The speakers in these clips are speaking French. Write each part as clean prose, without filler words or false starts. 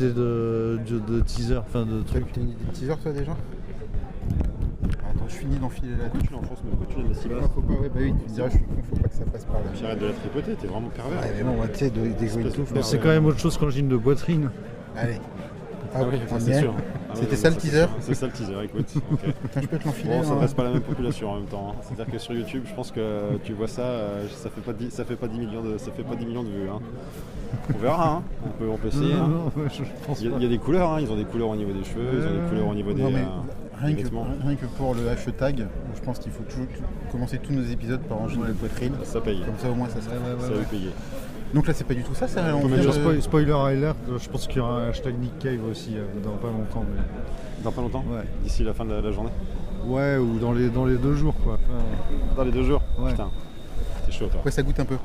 idée de teaser, enfin de truc. T'as une idée de teaser toi déjà? Attends, je finis d'enfiler la Pourquoi tu l'enfonces, mais pourquoi tu l'aimes si bas? Faut pas, ouais, bah oui, tu me dirais, je suis con, faut pas que ça passe par là. Puis arrête de la tripoter, t'es vraiment pervers. Ouais, mais bon, tu sais, des jouets de tout. Mais c'est quand même autre chose qu'angine de poitrine. Allez. Ah oui, on c'est y est. sûr. C'était ça le teaser? C'est ça le teaser, écoute. Okay. Putain, je peux te l'enfiler. Bon, ça reste pas la même population en même temps. Hein. C'est-à-dire que sur YouTube, je pense que tu vois ça, ça fait pas 10 millions de vues. Hein. On verra, hein. on peut essayer. Hein. Je pense il y a des couleurs, hein. Ils ont des couleurs au niveau des cheveux, ils ont des couleurs au niveau des vêtements. Rien que pour le hashtag, je pense qu'il faut toujours commencer tous nos épisodes par angine de poitrine. Ça paye. Comme ça au moins ça sera. Ça va payer. Donc là c'est pas du tout ça, spoiler alert, je pense qu'il y aura un hashtag Nick Cave aussi dans pas longtemps. Mais... Dans pas longtemps? Ouais. D'ici la fin de la journée? Ouais, ou dans les 2 jours quoi. Enfin... Dans les 2 jours? Ouais. Putain. C'est chaud toi. Ouais, ça goûte un peu.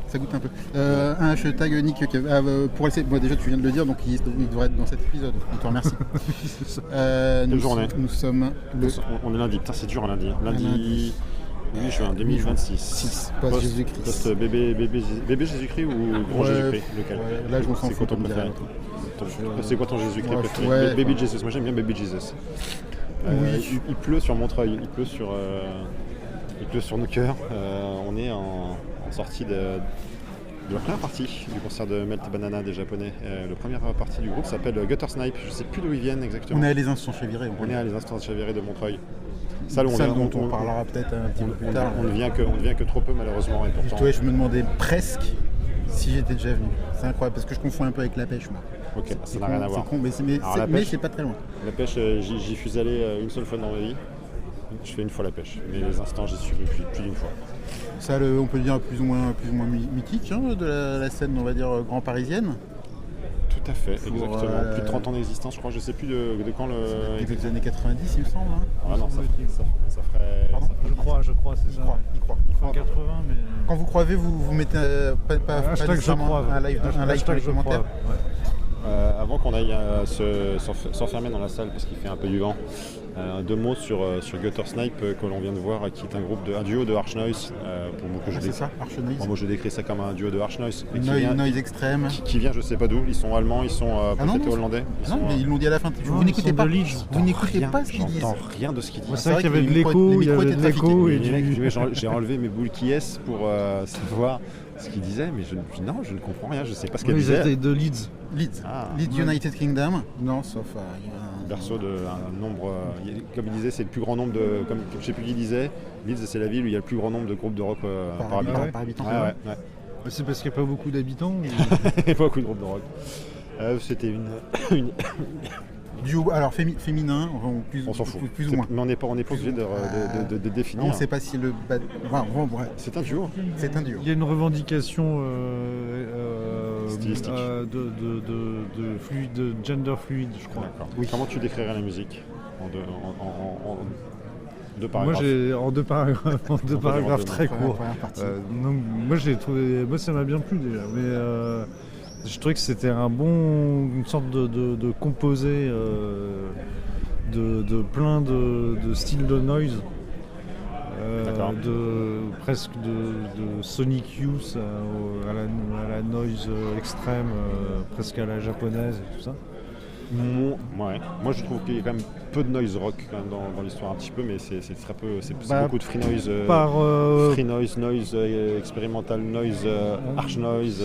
Un hashtag Nick Cave. Pour laisser... Bon, déjà tu viens de le dire, donc il devrait être dans cet épisode. On te remercie. Quelle journée? Nous sommes on est lundi, putain c'est dur lundi. Lundi 8 juin 2026. Post Jésus-Christ. Post bébé Jésus-Christ ou grand Jésus-Christ? Lequel? Ouais, là je m'en fous. C'est quoi ton préféré? C'est quoi ton Jésus-Christ préféré? Baby Jesus, moi j'aime bien Baby Jesus. Oui. Il pleut sur Montreuil, il pleut sur nos cœurs. On est en sortie de la première partie du concert de Melt Banana des Japonais. La première partie du groupe s'appelle Gutter Snipe, je sais plus d'où ils viennent exactement. On est à Les Instants Chavirés. On est à Les Instants Chavirés de Montreuil. Salle dont on parlera peut-être un petit peu plus tard. On ne vient que trop peu malheureusement. Et pourtant... je me demandais presque si j'étais déjà venu. C'est incroyable parce que je confonds un peu avec la pêche moi. Ok, ça n'a rien à voir. C'est con, mais c'est pas très loin. La pêche, j'y suis allé une seule fois dans ma vie. Je fais une fois la pêche, mais les instants j'y suis plus d'une fois. Ça, on peut dire plus ou moins mythique hein, de la scène, on va dire grand parisienne. Tout à fait, exactement. Plus de 30 ans d'existence, je crois. Je sais plus de quand le. Début des années 90, il me semble. Hein. Ah non, ça ferait. Pardon Je crois, c'est ça. Il croit. 80, mais. Quand vous croivez, vous mettez pas nécessairement un live dans les commentaires. Avant qu'on aille s'enfermer dans la salle parce qu'il fait un peu du vent, 2 mots sur Gutter Snipe que l'on vient de voir, qui est un duo de Harsh Noise. C'est ça, Harsh Noise. Moi je décris ça comme un duo de Harsh Noise. Noise extrême. Qui vient je sais pas d'où, ils sont allemands, ils sont peut-être hollandais. Mais ils l'ont dit à la fin, vous n'écoutez pas. Vous n'écoutez pas ce qu'ils disent. J'entends rien de ce qu'ils disent. C'est vrai qu'il y avait de l'écho, j'ai enlevé mes boules qui est pour savoir ce qu'il disait, mais je ne comprends rien, je sais pas ce qu'il disait. Ils étaient de Leeds. Leeds United Kingdom. Non, sauf berceau de un nombre, comme il disait, c'est le plus grand nombre de, comme je sais plus qui disait, Leeds c'est la ville où il y a le plus grand nombre de groupes de rock par habitant. Ouais. C'est parce qu'il n'y a pas beaucoup d'habitants. Il n'y a pas beaucoup de groupes de rock. C'était une duo, alors féminin, on s'en fout. Plus ou moins. Mais on n'est pas obligé de définir. On ne sait pas si le... C'est un duo. C'est un duo. Il y a une revendication stylistique. de gender fluide, je crois. D'accord. Oui. Comment tu décrirais la musique en deux paragraphes? En deux paragraphes très courts. Moi ça m'a bien plu déjà, mais je trouvais que c'était une sorte de composé de plein de styles de noise, presque de Sonic Youth à la noise extrême, presque à la japonaise et tout ça. Moi je trouve qu'il y a quand même peu de noise rock quand même dans l'histoire un petit peu, mais c'est très peu, c'est beaucoup de free noise, noise expérimental noise, harsh noise.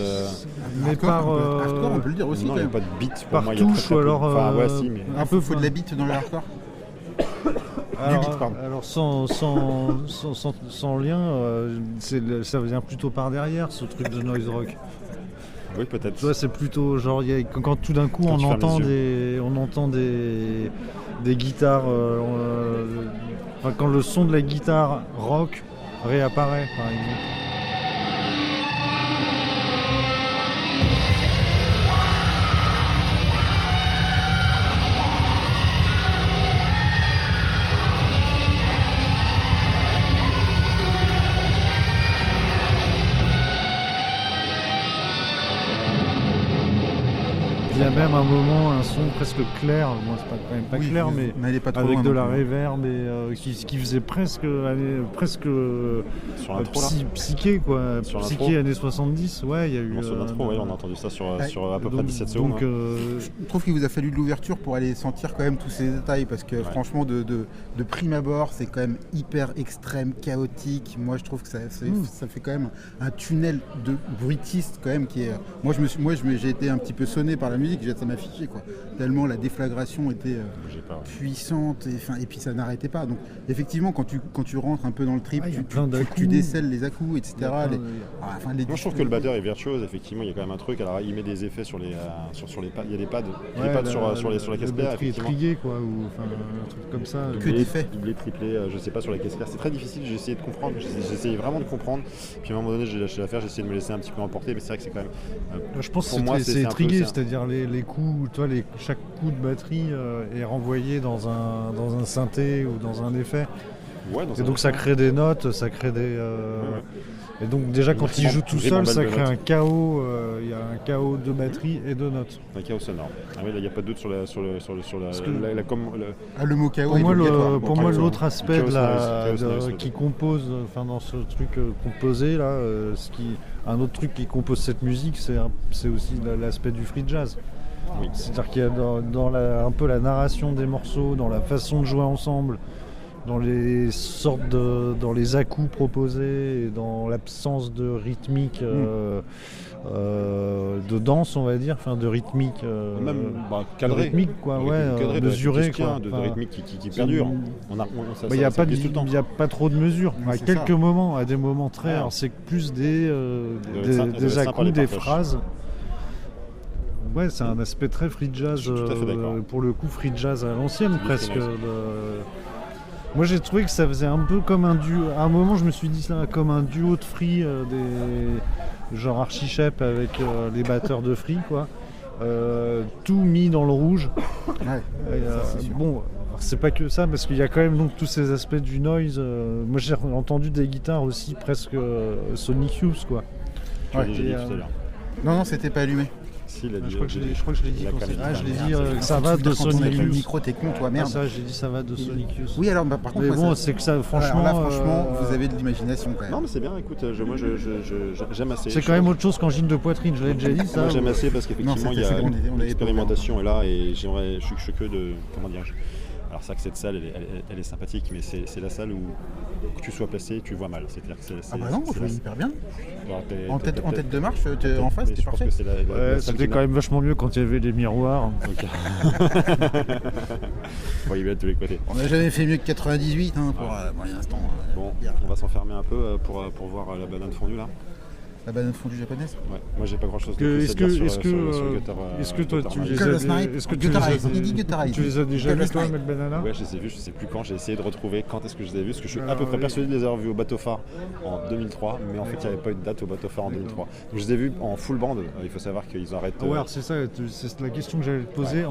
Mais hardcore, on peut le dire aussi. Non, il n'y a pas de beat pour moi. Touche ou alors un peu faut de la beat dans le hardcore. Alors sans lien, ça vient plutôt par derrière ce truc de noise rock. Oui, peut-être. Tu vois, c'est plutôt genre quand tout d'un coup on entend des guitares, quand le son de la guitare rock réapparaît par exemple. Il y a même même un moment un son presque clair, moi c'est quand même pas Oui, clair, mais elle est pas trop avec loin de non la plus. reverb et qui faisait presque Sur l'intro là. psyché quoi, Sur psyché l'intro. années 70, ouais, il y a eu Le morceau d'intro, ouais, on a entendu ça sur à peu près donc, 17 secondes. donc, hein. Je trouve qu'il vous a fallu de l'ouverture pour aller sentir quand même tous ces détails parce que franchement de prime abord c'est quand même hyper extrême, chaotique. Moi je trouve que ça fait quand même un tunnel de bruitiste quand même qui est. Moi j'ai été un petit peu sonné par la musique, ça m'a fiché quoi. Tellement la déflagration était puissante et puis ça n'arrêtait pas. Donc effectivement quand tu rentres un peu dans le trip, il y a plein d'à-coups. tu décèles les à-coups, etc. Moi je trouve que le batteur est virtuose, effectivement il y a quand même un truc, alors il met des effets sur les pads, il y a des pads, sur la caisse claire, effectivement. Trié quoi, ou enfin un truc comme ça. Que d'effets. Doublé, triplé, je sais pas sur la caisse claire, c'est très difficile, j'ai essayé de comprendre, j'essayais vraiment de comprendre, puis à un moment donné j'ai lâché l'affaire, j'ai essayé de me laisser un petit peu emporter, mais c'est vrai que c'est quand même... je pense pour moi, que c'est un peu trigué, ça. c'est-à-dire les coups, toi, chaque coup de batterie est renvoyé dans un synthé ou dans un effet. Ouais, Et donc ça crée des notes, ça crée des... Et donc déjà quand il joue tout seul, ça crée un chaos, il y a un chaos de batterie et de notes. Un chaos sonore. Ah oui, là il n'y a pas de doute sur la le mot chaos pour moi l'autre aspect chaos, qui compose, enfin dans ce truc composé là, un autre truc qui compose cette musique, c'est aussi l'aspect du free jazz. Oui. C'est-à-dire qu'il y a dans un peu la narration des morceaux, dans la façon de jouer ensemble, dans les dans les à-coups proposés, et dans l'absence de rythmique, de danse on va dire, enfin de rythmique, même cadré, rythmique quoi, mesuré quoi, de rythmique qui perdure. Il n'y a pas trop de mesures. À quelques moments, à des moments très, alors c'est plus des à-coups, des phrases. Ouais, c'est un aspect très free jazz, pour le coup free jazz à l'ancienne presque. Moi j'ai trouvé que ça faisait un peu comme un duo. À un moment je me suis dit ça comme un duo de free, genre Archie Shepp avec les batteurs de free quoi. Tout mis dans le rouge. Bon, c'est pas que ça parce qu'il y a quand même donc tous ces aspects du noise. Moi j'ai entendu des guitares aussi presque Sonic Youth quoi. J'ai dit tout à l'heure. Non, c'était pas allumé. Si, je crois que je l'ai dit. Je l'ai dit ça va de Quand on Sonic est le Youth. micro, t'es con toi, merde. Ça j'ai dit ça va de Sonic Youth. Oui alors par contre. Mais bon, c'est que ça franchement. Alors là franchement, vous avez de l'imagination quand même. Non mais c'est bien. Écoute, moi j'aime assez. C'est quand même autre chose qu'angine de poitrine. Je l'ai déjà dit ça. Moi j'aime assez parce qu'effectivement il y a l'expérimentation est là et je suis que de comment dire. Alors c'est vrai que cette salle, elle est sympathique, mais c'est la salle où que tu sois placé, tu vois mal. C'est-à-dire que ah bah non, c'est hyper bien. Alors, en tête de marche, en face, t'es parfait. C'était quand même vachement mieux quand il y avait les miroirs. Okay. Bon, il va être de tous les côtés. On n'a jamais fait mieux que 98 pour l'instant. Bon, on va s'enfermer un peu pour voir la banane fondue là. La banane fondue japonaise. Ouais, moi j'ai pas grand chose Est-ce que toi tu les as déjà vus toi, Mel Banana? Ouais, je les ai vus, je sais plus quand, j'ai essayé de retrouver quand est-ce que je les ai vus, parce que je suis à peu près persuadé de les avoir vus au Bateau Phare en 2003, mais en fait il n'y avait pas eu de date au Bateau Phare en 2003. Donc je les ai vus en full band, il faut savoir qu'ils arrêtent... Ouais, c'est ça, c'est la question que j'allais te poser,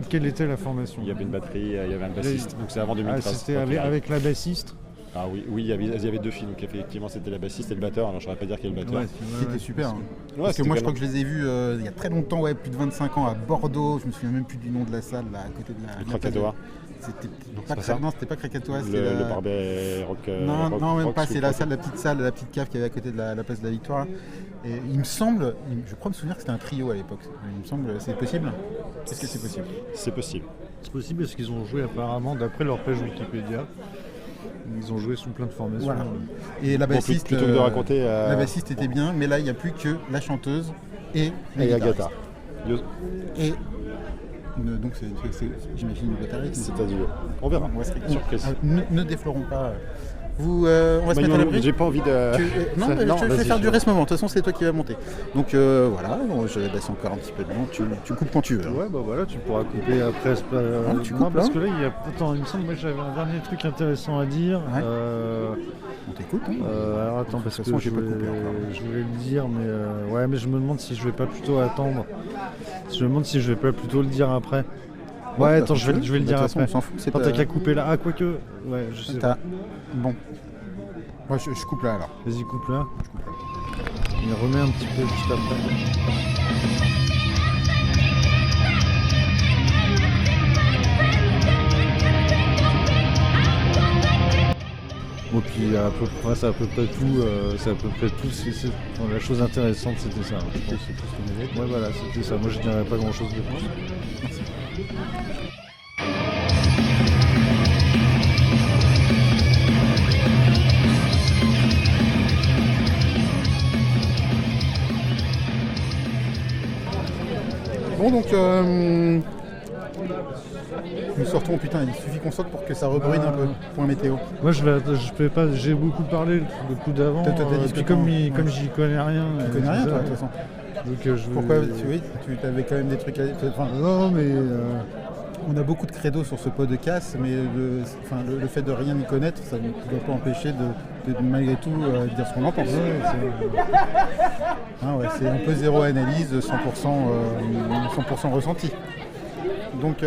quelle était la formation? Il y avait une batterie, il y avait un bassiste, donc c'est avant 2013. C'était avec la bassiste? Ah oui, il y avait deux films, donc effectivement c'était la bassiste et le batteur, alors je ne saurais pas dire quel est le batteur. C'était super. Parce que moi je crois que je les ai vus il y a très longtemps, plus de 25 ans à Bordeaux, je me souviens même plus du nom de la salle, là, à côté de la... Le Krakatoa. Non, c'était pas Krakatoa, c'était le Barbet Rock. Non, même pas, c'est la petite cave qui avait à côté de la place de la Victoire. Et il me semble, je crois me souvenir que c'était un trio à l'époque. Il me semble, c'est possible? Est-ce que c'est possible? C'est possible. C'est possible parce qu'ils ont joué apparemment, d'après leur page Wikipédia, ils ont joué sous plein de formations. Voilà. Et la bassiste, plutôt que de raconter, la bassiste était bien, mais là il n'y a plus que la chanteuse et Agatha. Et donc c'est j'imagine une guitariste. C'est à duo. On verra. Surprise. Ne déflorons pas. On va se mettre à l'abri. J'ai pas envie de. Je vais faire durer ce moment. De toute façon, c'est toi qui vas monter. Donc voilà, je laisse encore un petit peu de temps. Tu coupes quand tu veux. Ouais, bah voilà, tu pourras couper après. Tu coupes, parce que là, il y a. Attends, il me semble que j'avais un dernier truc intéressant à dire. Ouais. On t'écoute. Alors attends, parce que je voulais le dire, mais ouais, mais je me demande si je vais pas plutôt attendre. Je me demande si je vais pas plutôt le dire après. Ouais, attends, je vais le dire après. On s'en fout. Quand t'as qu'à couper là. Ah, quoique. Ouais, je sais pas. Bon. Moi, je coupe là alors. Vas-y, coupe là. Il remet un petit peu juste après. puis à peu près, c'est à peu près tout. La chose intéressante, c'était ça. Je pense. C'est tout ce qu'on avait. Ouais, voilà, c'était ça. Moi, je dirais pas grand-chose de plus. Merci. Bon, donc nous sortons, putain, il suffit qu'on sorte pour que ça rebruine un peu. Point météo. Moi, je peux pas. J'ai beaucoup parlé le coup d'avant. Puis comme j'y connais rien. Tu connais rien, toi, de toute façon. Donc, pourquoi tu avais quand même des trucs à dire. Non, mais. On a beaucoup de credo sur ce podcast, mais le fait de rien y connaître, ça ne doit pas empêcher de malgré tout dire ce qu'on en pense. C'est un peu zéro analyse, 100% ressenti. Donc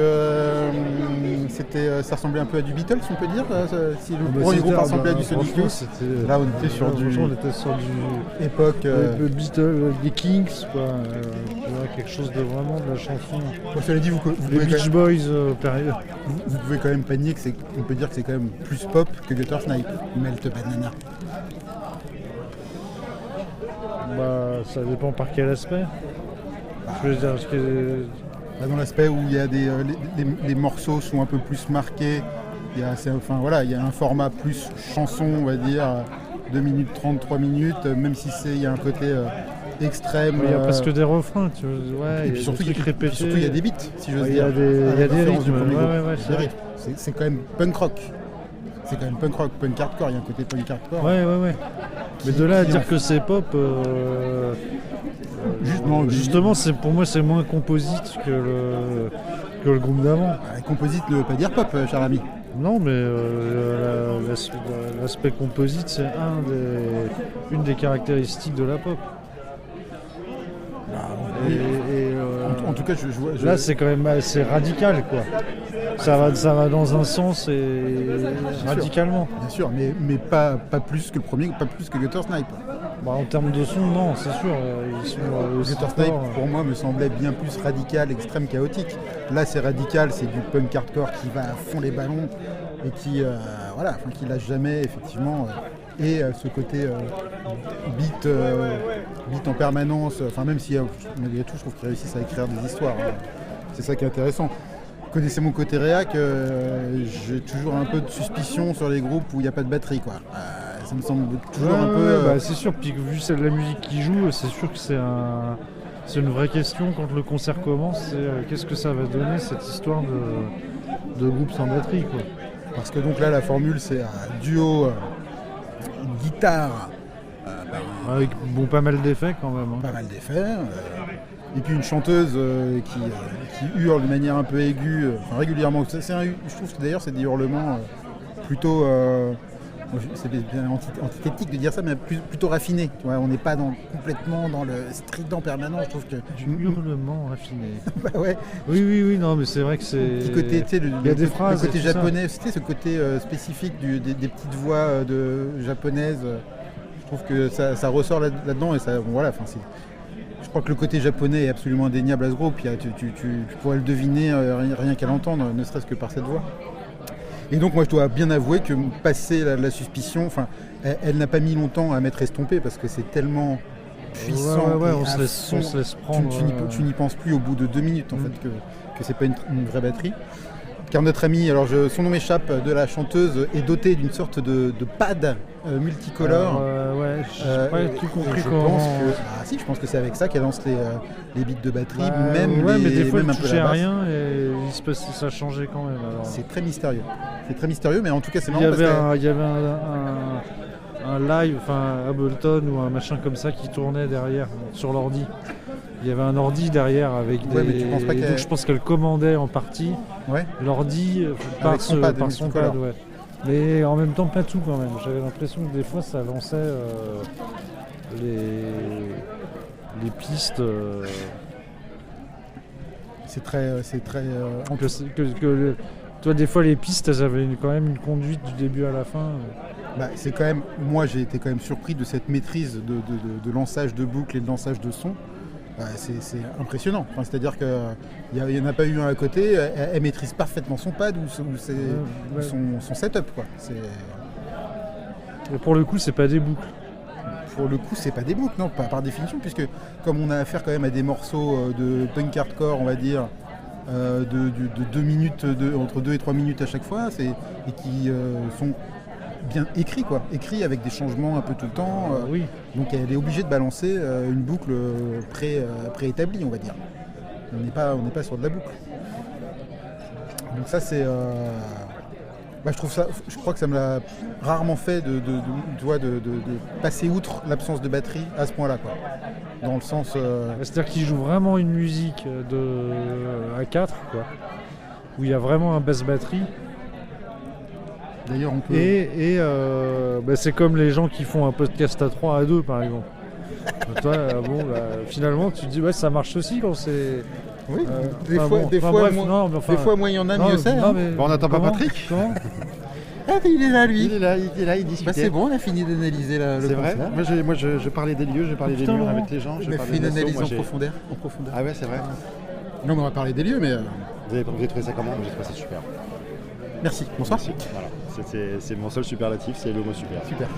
ça ressemblait un peu à du Beatles, on peut dire. Si le premier groupe ressemblait à du Sonic Youth, là on était sur du époque Beatles, des Kings, quoi. Quelque chose de vraiment de la chanson. Bon, cela dit, les Beach Boys période. Vous pouvez quand même pas nier qu'on peut dire que c'est quand même plus pop que Guttersnipe, Melt Banana. Ça dépend par quel aspect. Je veux dire, dans l'aspect où il y a les morceaux sont un peu plus marqués, il y a un format plus chanson, on va dire, 2 minutes 30, 3 minutes, même si il y a un côté extrême. Il y a presque des refrains, tu vois. Et puis surtout, il y a des beats, si j'ose dire. Il y a des rythmes. C'est quand même punk rock. C'est quand même punk rock, punk hardcore, il y a un côté punk hardcore. Ouais. Mais de là à dire que c'est pop, justement, pour moi, c'est moins composite que le groupe d'avant. Composite ne veut pas dire pop, cher ami. Non, mais l'aspect composite, c'est une des caractéristiques de la pop. En tout cas, là, c'est quand même assez radical, quoi. Ça va dans un sens et radicalement. Bien sûr, mais pas plus que le premier, pas plus que Guttersnipe. En termes de son, non, c'est sûr. Guttersnipe, pour moi, me semblait bien plus radical, extrême, chaotique. Là, c'est radical, c'est du punk hardcore qui va à fond les ballons et qui lâche jamais, effectivement. Et ce côté beat en permanence, même si malgré tout, je trouve qu'ils réussissent à écrire des histoires. C'est ça qui est intéressant. Vous connaissez mon côté réac, j'ai toujours un peu de suspicion sur les groupes où il n'y a pas de batterie, quoi. Ça me semble toujours un peu... c'est sûr, puis vu c'est de la musique qui joue, c'est sûr que c'est une vraie question quand le concert commence, c'est qu'est-ce que ça va donner cette histoire de groupe sans batterie, quoi. Parce que donc là, la formule, c'est un duo guitare... avec pas mal d'effets quand même. Pas mal d'effets. Et puis une chanteuse qui hurle de manière un peu aiguë, régulièrement. Je trouve que d'ailleurs c'est des hurlements plutôt, c'est bien antithétique de dire ça, mais plutôt raffinés. Tu vois, on n'est pas complètement dans le strident permanent. Je trouve que du hurlement raffiné. Ouais. Oui, non, mais c'est vrai que c'est. Petit côté, il y a des phrases. Le côté japonais, c'était ce côté spécifique des petites voix japonaises. Je trouve que ça ressort là-dedans et ça, je crois que le côté japonais est absolument indéniable à ce groupe. Tu pourrais le deviner rien qu'à l'entendre, ne serait-ce que par cette voix. Et donc moi je dois bien avouer que passer la suspicion, elle n'a pas mis longtemps à m'être estompée parce que c'est tellement puissant. On se laisse prendre. Tu n'y penses plus au bout de 2 minutes en fait que c'est pas une vraie batterie. Car notre ami, son nom m'échappe, de la chanteuse, est doté d'une sorte de pad multicolore. J'ai pas tout compris comment. Je pense que c'est avec ça qu'elle lance les bits de batterie, mais des fois elle touchait à rien et ça changeait quand même. Alors. C'est très mystérieux. Mais en tout cas c'est marrant il y avait un live, Ableton ou un machin comme ça qui tournait derrière sur l'ordi. Il y avait un ordi derrière avec des... mais tu penses pas donc je pense qu'elle commandait en partie l'ordi par son pad. Ouais. Mais en même temps pas tout quand même. J'avais l'impression que des fois ça lançait les pistes. C'est très. Toi des fois les pistes elles avaient quand même une conduite du début à la fin. C'est quand même. Moi j'ai été quand même surpris de cette maîtrise de lançage de boucle et de lançage de son. C'est impressionnant. C'est-à-dire qu'il n'y en a pas eu un à côté. Elle maîtrise parfaitement son pad ou son setup, quoi. Et pour le coup, c'est pas des boucles. Pour le coup, c'est pas des boucles, non, pas par définition, puisque comme on a affaire quand même à des morceaux de punk hardcore, on va dire, de 2 minutes, entre 2 et 3 minutes à chaque fois, et qui sont bien écrits, quoi. Écrits avec des changements un peu tout le temps. Oui. Donc elle est obligée de balancer une boucle préétablie, on va dire. On n'est pas sur de la boucle. Donc ça, c'est... je crois que ça me l'a rarement fait de passer outre l'absence de batterie à ce point-là, quoi. Dans le sens... C'est-à-dire qu'il joue vraiment une musique à 4, quoi, où il y a vraiment un basse batterie. D'ailleurs, on peut... c'est comme les gens qui font un podcast à 3, à 2, par exemple. Toi, finalement, tu te dis, ouais, ça marche aussi quand c'est... Oui, des fois, moins il y en a, mieux c'est. On n'attend pas Patrick. Il est là, lui. Il est là, il discute. C'est bon, on a fini d'analyser le C'est vrai. Moi, je parlais des lieux, je parlais des murs avec les gens. On a fait une analyse en profondeur. Ah ouais, c'est vrai. Non, mais on va parler des lieux, mais... Vous avez trouvé ça comment? J'ai trouvé ça super. Merci, bonsoir. Merci. Voilà. C'est mon seul superlatif, c'est le mot super. Super.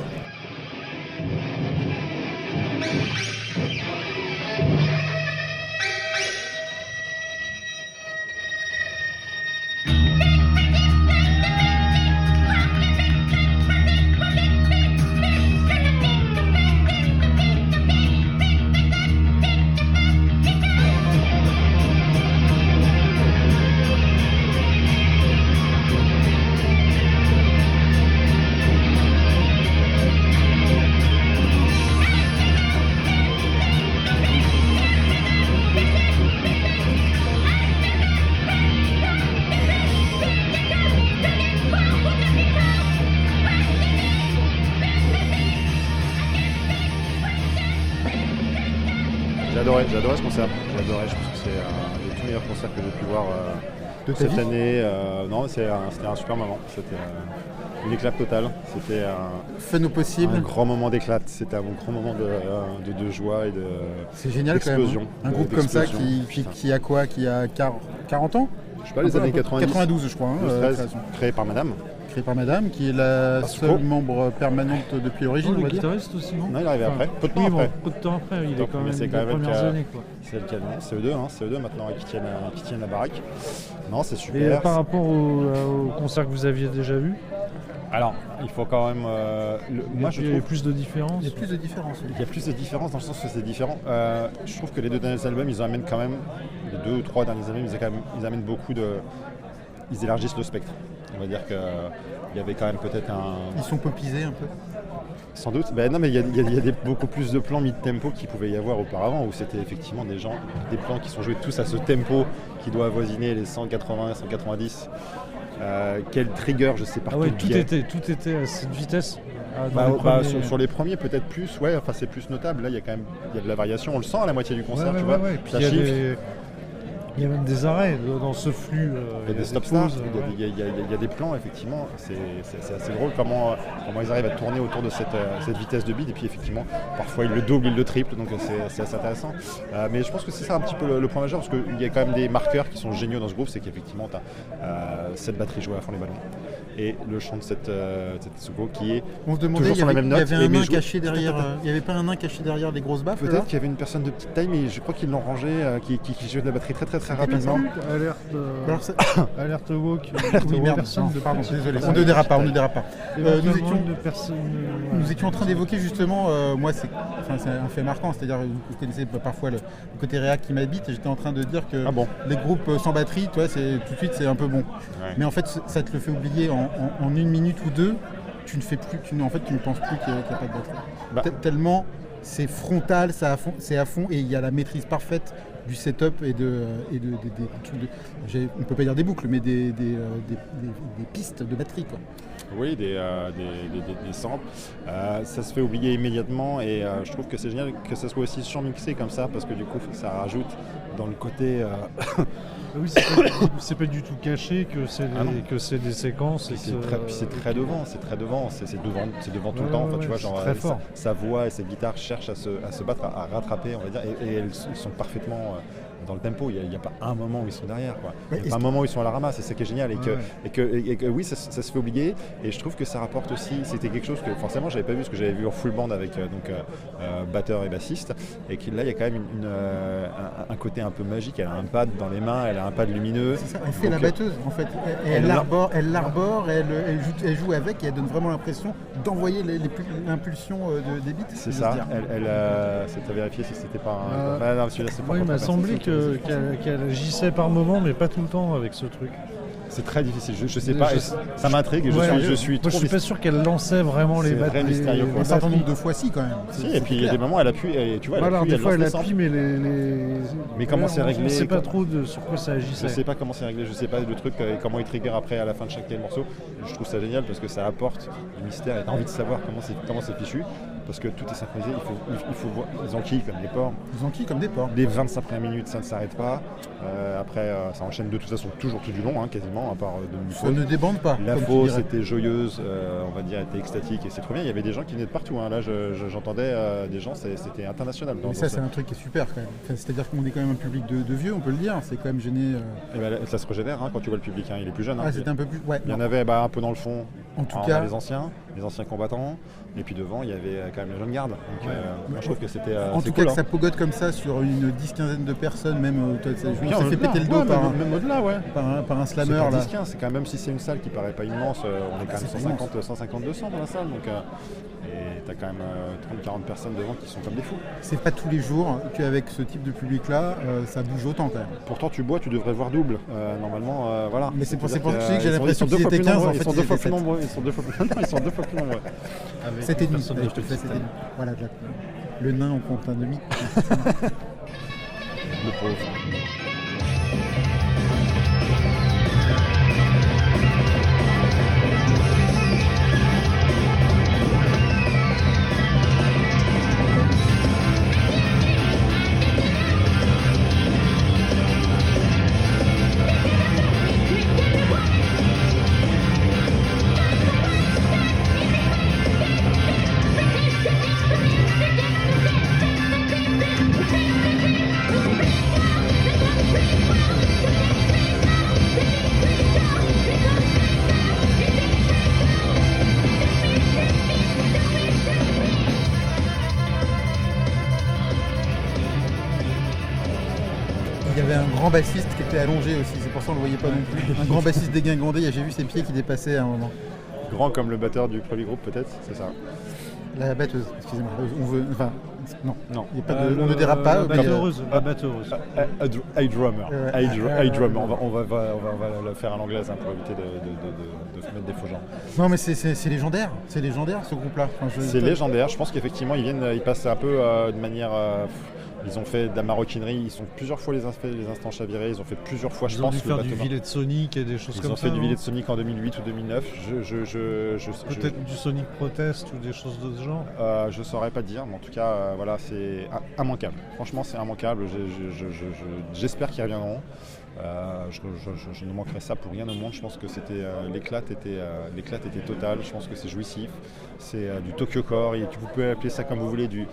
J'ai adoré ce concert. Je pense que c'est un des tout meilleurs concerts que j'ai pu voir cette année. Non, c'était un super moment. C'était une éclate totale. C'était fun au possible. Un grand moment d'éclate. C'était un grand moment de joie et de C'est génial d'explosion. Quand même. Un groupe comme ça qui a quoi? Qui a 40 ans? Je sais pas, les années 90. 92, je crois. 13, créé par Madame. Créé par Madame, qui est la seule membre permanente depuis l'origine. Le guitariste aussi, non? Non, il est arrivé après. Peu de temps après. Il est quand même c'est les premières années, quoi. C'est le canon. CE2 maintenant qui tiennent la baraque. Non, c'est super. Et par rapport au concert que vous aviez déjà vu? Alors, il faut quand même... il y a plus de différences. Il y a plus de différences. Il y a plus de différences dans le sens où c'est différent. Je trouve que les 2 derniers albums, ils amènent quand même... Les 2 ou 3 derniers albums, ils amènent beaucoup de... Ils élargissent le spectre. On va dire qu'il y avait quand même peut-être un... Ils sont popisés un peu. Sans doute. Non, mais il y a beaucoup plus de plans mid-tempo qu'il pouvait y avoir auparavant, où c'était effectivement des plans qui sont joués tous à ce tempo qui doit avoisiner les 180, 190. Quel trigger, je sais pas. Tout était à cette vitesse. Sur les premiers, peut-être plus. Ouais, enfin, c'est plus notable. Là, il y a de la variation. On le sent à la moitié du concert, tu vois. Puis il y a même des arrêts dans ce flux. Il y a des stop-start, il y a des plans, effectivement. C'est assez drôle comment ils arrivent à tourner autour de cette vitesse de bide. Et puis, effectivement, parfois, ils le doublent, ils le triplent. Donc, c'est assez intéressant. Mais je pense que c'est ça un petit peu le point majeur. Parce qu'il y a quand même des marqueurs qui sont géniaux dans ce groupe. C'est qu'effectivement, tu as cette batterie jouée à fond les ballons. Et le chant de cette Tetsuko qui est on se demandait, toujours sur la même note. Il y avait un nain caché derrière. Il n'y avait pas un nain caché derrière les grosses baffes? Peut-être qu'il y avait une personne de petite taille, mais je crois qu'ils l'ont rangé, qui jouait de la batterie très rapidement. Alerte walk. Pardon, désolé. On ne dérape pas. Nous étions en train d'évoquer justement, moi c'est un fait marquant, c'est-à-dire vous connaissez parfois le côté réac qui m'habite, et j'étais en train de dire que les groupes sans batterie, toi, tout de suite c'est un peu bon. Ouais. Mais en fait ça te le fait oublier en 1 minute ou 2, tu ne penses plus qu'il n'y a pas de batterie. Tellement c'est frontal, c'est à fond, et il y a la maîtrise parfaite du setup et on peut pas dire des boucles, mais des pistes de batterie, quoi. Oui, des samples. Ça se fait oublier immédiatement, et je trouve que c'est génial que ça soit aussi surmixé comme ça, parce que du coup ça rajoute dans le côté... Oui, c'est pas du tout caché que c'est des séquences. C'est très devant, c'est devant tout le temps. Enfin, tu vois, genre sa voix et ses guitares cherchent à se battre, à rattraper, on va dire, et elles sont parfaitement dans le tempo. Il n'y a pas un moment où ils sont derrière, quoi. Il n'y a pas un moment où ils sont à la ramasse, c'est ça qui est génial. Et que oui, ça se fait oublier. Et je trouve que ça rapporte aussi. C'était quelque chose que forcément j'avais pas vu, parce que j'avais vu en full band avec batteur et bassiste. Et que là, il y a quand même un côté un peu magique. Elle a un pad dans les mains, elle a un pad lumineux. C'est ça, elle fait la batteuse en fait. Elle l'arbore, elle joue avec et elle donne vraiment l'impression d'envoyer l'impulsion des beats. C'est ça. C'était vérifié si c'était pas un. Oui, il m'a semblé qu'elle agissait par moment, mais pas tout le temps avec ce truc. C'est très difficile, je sais pas, ça m'intrigue, je suis moi, je suis pas sûr qu'elle lançait vraiment les batteries. Un certain nombre de fois, si quand même. Si, et puis il y a des moments, elle appuie, et tu vois, des fois elle appuie, mais Mais comment c'est réglé? Je sais pas trop sur quoi ça agissait. Je sais pas comment c'est réglé, je sais pas le truc, comment il trigger après à la fin de chaque morceau. Je trouve ça génial parce que ça apporte du mystère et t'as envie de savoir comment c'est fichu. Parce que tout est synchronisé, il faut voir. Ils enquillent comme des porcs. Les 25 premières minutes, ça ne s'arrête pas. Après, ça enchaîne de toute façon toujours tout du long, quasiment, à part de ça ne débande pas. La fosse était joyeuse, on va dire, était extatique et c'est trop bien. Il y avait des gens qui venaient de partout. Là, j'entendais des gens, c'était international. Mais ça, c'est un truc qui est super quand même. C'est-à-dire qu'on est quand même un public de vieux, on peut le dire. C'est quand même gêné. Et ça se régénère quand tu vois le public. Il est plus jeune. C'était un peu plus. Ouais, il y en avait un peu dans le fond. En tout cas, les anciens combattants. Et puis devant, il y avait quand même la jeune garde. Donc, moi, je trouve que c'était. En tout cas, que ça pogote comme ça sur une 10-15aine de personnes, même. Ça fait péter le dos par un slammer. C'est pas 10-15, c'est quand même si c'est une salle qui paraît pas immense, on est quand même 150-200 dans la salle. Donc, et t'as quand même 30-40 personnes devant qui sont comme des fous. C'est pas tous les jours qu'avec ce type de public-là, ça bouge autant quand même. Pourtant, tu bois, tu devrais voir double. Normalement, voilà. Mais c'est pour ça que j'ai l'impression qu'ils étaient 15. Ils sont deux fois plus nombreux. Ils sont deux fois plus nombreux. C'était demi. Voilà, le nain en compte un demi. Le pauvre. Grand bassiste qui était allongé aussi, c'est pour ça qu'on ne le voyait pas non plus. Un grand bassiste dégingandé, j'ai vu ses pieds qui dépassaient à un moment. Grand comme le batteur du premier groupe peut-être, c'est ça. La batteuse, excusez-moi. Non. Il y a pas on ne dérape pas. La batteuse. A drummer. On va le faire à l'anglaise pour éviter de mettre des faux genres. Non mais c'est légendaire. C'est légendaire ce groupe-là. C'est légendaire. Je pense qu'effectivement ils passent un peu de manière. Ils ont fait de la maroquinerie, ils ont plusieurs fois les instants chavirés, ils ont fait plusieurs fois, je pense. Ils ont dû faire du Villette Sonic et des choses comme ça. Ils ont fait du Villette Sonic en 2008 ou 2009. Peut-être du Sonic Protest ou des choses de ce genre. Je saurais pas dire, mais en tout cas, voilà, c'est immanquable. Franchement, c'est immanquable. J'espère qu'ils reviendront. Je ne manquerai ça pour rien au monde. Je pense que l'éclat était total. Je pense que c'est jouissif. C'est du Tokyo Core. Et vous pouvez appeler ça comme vous voulez, du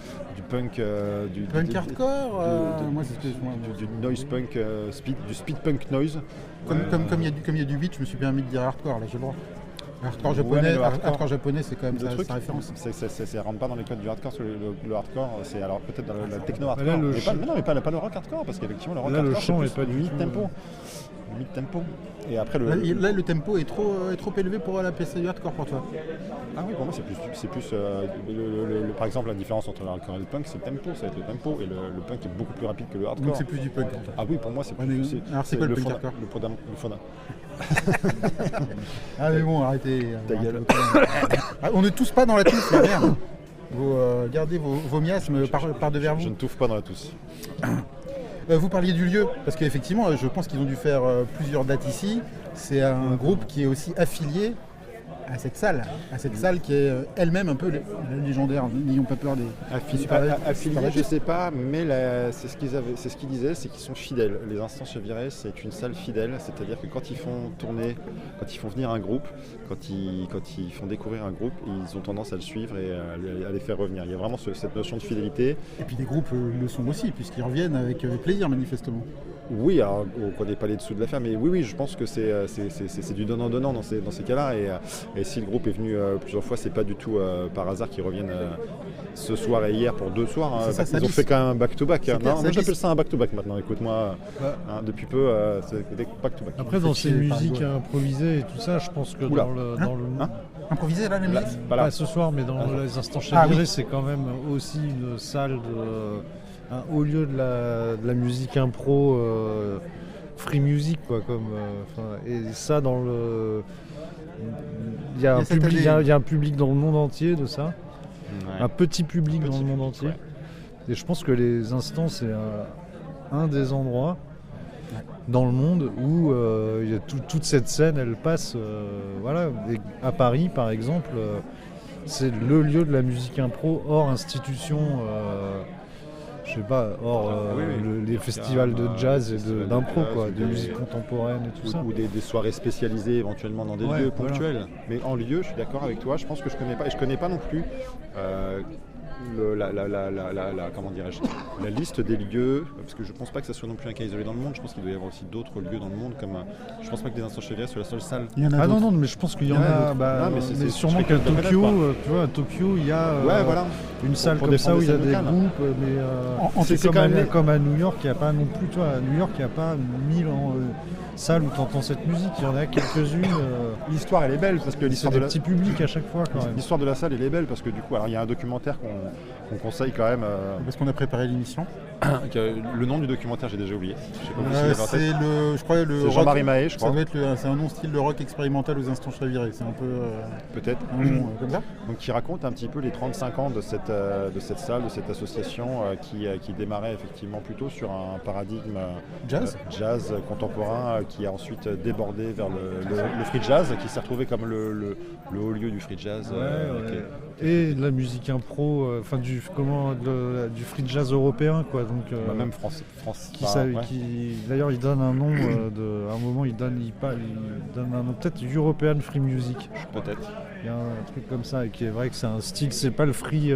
punk, du punk hardcore, du noise punk, du speed punk noise. Comme il y a du beat, je me suis permis de dire hardcore. Là, j'ai le droit. Hardcore japonais, c'est quand même sa référence. Ça rentre pas dans les codes du hardcore, parce que le hardcore, c'est alors peut-être dans la techno hardcore. Mais pas le rock hardcore, parce qu'effectivement le rock hardcore, le chant est pas du mid-tempo. Et après le tempo est trop élevé pour la PC du hardcore pour toi. Ah oui, pour moi c'est plus par exemple la différence entre le hardcore et le punk, c'est le tempo, ça va être le tempo, et le punk est beaucoup plus rapide que le hardcore. Donc c'est plus du punk. Ah oui, pour moi c'est plus. Alors c'est quoi le punk hardcore? Le fondament. Ah mais bon, arrêtez. Ta gueule. On ne tousse pas dans la tousse, la merde. Gardez vos miasmes par devers vous. Je ne touffe pas dans la tousse. Vous parliez du lieu, parce qu'effectivement, je pense qu'ils ont dû faire plusieurs dates ici. C'est un groupe qui est aussi affilié à cette salle qui est elle-même un peu légendaire. N'ayons pas peur des affiliés, je sais pas, mais c'est ce qu'ils disaient, c'est qu'ils sont fidèles. Les Instants Cheviré, c'est une salle fidèle, c'est-à-dire que quand ils font tourner, quand ils font venir un groupe, quand ils font découvrir un groupe, ils ont tendance à le suivre et à les faire revenir. Il y a vraiment cette notion de fidélité. Et puis des groupes le sont aussi, puisqu'ils reviennent avec plaisir manifestement. Oui, alors, on ne connaît pas les dessous de l'affaire, mais oui, je pense que c'est du donnant-donnant dans ces cas-là. Et si le groupe est venu plusieurs fois, c'est pas du tout par hasard qu'ils reviennent ce soir et hier pour 2 soirs. Ils ont fait quand même un back-to-back. Moi, j'appelle ça un back-to-back maintenant. Écoute-moi, depuis peu, c'est des back-to-back. Après, dans ces musiques improvisées et tout ça, je pense que dans le improvisé là, les musiques pas ce soir, mais dans les Instants Cheviré, c'est quand même aussi une salle au lieu de la musique impro free music quoi, et ça dans le il y a un public dans le monde entier de ça, un petit public dans le monde entier, et je pense que les Instants c'est un des endroits dans le monde où il y a toute cette scène, elle passe et à Paris par exemple, c'est le lieu de la musique impro hors institution, je sais pas, les festivals de jazz et d'impro, de musique contemporaine et tout ça. Ou des soirées spécialisées éventuellement dans des lieux ponctuels. Mais en lieu, je suis d'accord avec toi, je pense que je connais pas, et je connais pas non plus comment dirais-je, la liste des lieux, parce que je pense pas que ça soit non plus un cas isolé dans le monde, je pense qu'il doit y avoir aussi d'autres lieux dans le monde, comme je pense pas que les Instants Cheviré soit la seule salle. Non, mais je pense qu'il y en a, mais sûrement qu'à Tokyo, tu vois, à Tokyo il y a une salle comme ça où il y a des groupes, mais c'est comme à New York, il n'y a pas non plus, tu vois, à New York il n'y a pas 1000 salles où tu entends cette musique, il y en a quelques-unes. L'histoire elle est belle parce que l'histoire de petits publics à chaque fois quand même. L'histoire de la salle elle est belle parce que du coup, alors il y a un documentaire qu'on conseille quand même. Parce qu'on a préparé l'émission. Le nom du documentaire j'ai déjà oublié. C'est Jean-Marie Mahé, je crois. Ça doit être c'est un nom style de rock expérimental aux Instants Cheviré. C'est un peu peut-être un nom comme ça. Donc qui raconte un petit peu les 35 ans de cette salle, de cette association qui démarrait effectivement plutôt sur un paradigme jazz contemporain qui a ensuite débordé vers le free jazz, qui s'est retrouvé comme le haut lieu du free jazz. Et de la musique impro, du free jazz européen, quoi. Donc, même France. D'ailleurs, il donne un nom à un moment, il donne un nom, peut-être European Free Music. Peut-être. Il y a un truc comme ça, et qui est vrai que c'est un style, c'est pas le free